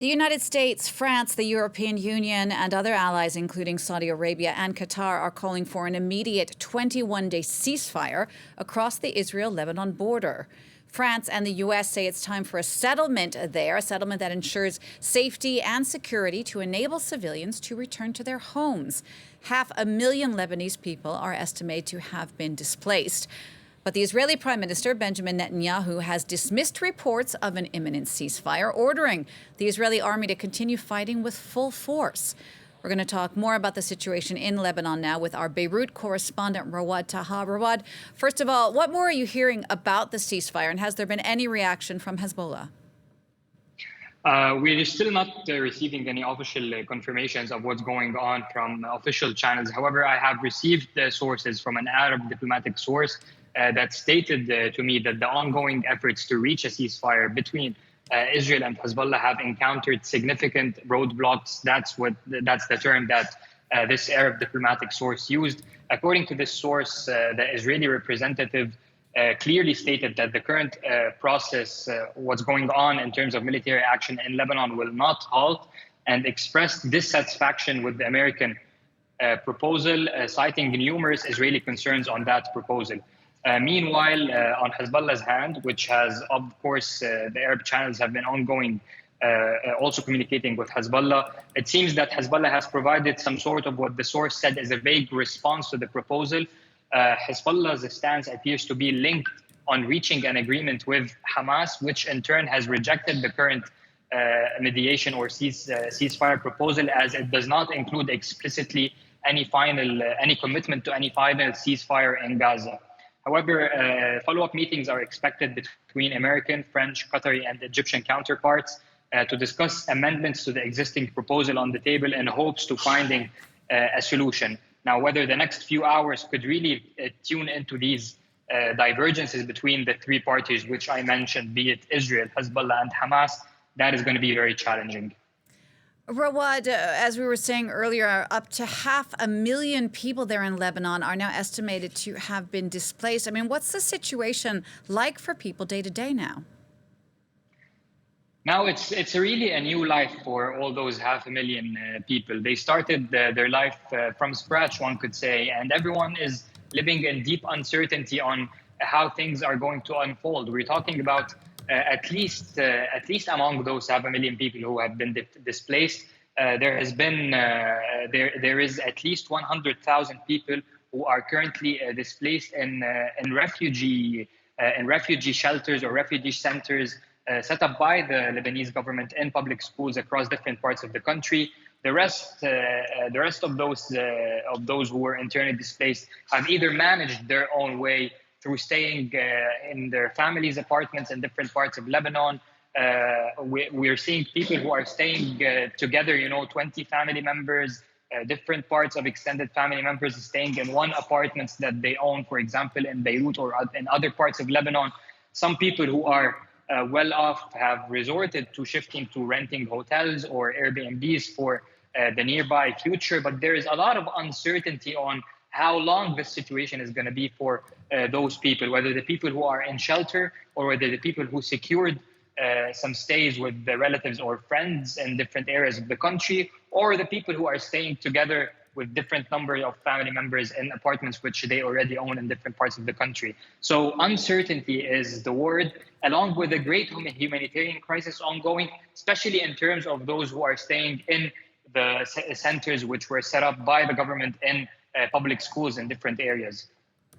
The United States, France, the European Union, and other allies, including Saudi Arabia and Qatar, are calling for an immediate 21-day ceasefire across the Israel-Lebanon border. France and the U.S. say it's time for a settlement there, a settlement that ensures safety and security to enable civilians to return to their homes. 500,000 Lebanese people are estimated to have been displaced. But the Israeli Prime Minister, Benjamin Netanyahu, has dismissed reports of an imminent ceasefire, ordering the Israeli army to continue fighting with full force. We're going to talk more about the situation in Lebanon now with our Beirut correspondent, Rawad Taha. Rawad, first of all, what more are you hearing about the ceasefire, and has there been any reaction from Hezbollah? We're still not receiving any official confirmations of what's going on from official channels. However, I have received sources from an Arab diplomatic source that stated to me that the ongoing efforts to reach a ceasefire between Israel and Hezbollah have encountered significant roadblocks. That's the term that this Arab diplomatic source used. According to this source, the Israeli representative clearly stated that the current process, what's going on in terms of military action in Lebanon, will not halt, and expressed dissatisfaction with the American proposal, citing numerous Israeli concerns on that proposal. Meanwhile, on Hezbollah's hand, which has, of course, the Arab channels have been ongoing, also communicating with Hezbollah, it seems that Hezbollah has provided some sort of what the source said is a vague response to the proposal. Hezbollah's stance appears to be linked on reaching an agreement with Hamas, which in turn has rejected the current mediation or ceasefire proposal, as it does not include explicitly any commitment to any final ceasefire in Gaza. However, follow-up meetings are expected between American, French, Qatari, and Egyptian counterparts to discuss amendments to the existing proposal on the table in hopes to finding a solution. Now, whether the next few hours could really tune into these divergences between the three parties, which I mentioned, be it Israel, Hezbollah, and Hamas, that is going to be very challenging. Rawad, as we were saying earlier, up to 500,000 people there in Lebanon are now estimated to have been displaced. I mean, what's the situation like for people day to day now? Now it's really a new life for all those 500,000 people. They started their life from scratch, one could say, and everyone is living in deep uncertainty on how things are going to unfold. We're talking about at least among those 500,000 people who have been displaced, there is at least 100,000 people who are currently displaced in refugee shelters or refugee centers set up by the Lebanese government in public schools across different parts of the country. The rest of those who were internally displaced have either managed their own way through staying in their families' apartments in different parts of Lebanon. We're seeing people who are staying together, 20 family members, different parts of extended family members staying in one apartment that they own, for example, in Beirut or in other parts of Lebanon. Some people who are well off have resorted to shifting to renting hotels or Airbnbs for the nearby future, but there is a lot of uncertainty on how long this situation is going to be for those people, whether the people who are in shelter or whether the people who secured some stays with their relatives or friends in different areas of the country, or the people who are staying together with different numbers of family members in apartments which they already own in different parts of the country. So uncertainty is the word, along with a great humanitarian crisis ongoing, especially in terms of those who are staying in the centers which were set up by the government in public schools in different areas.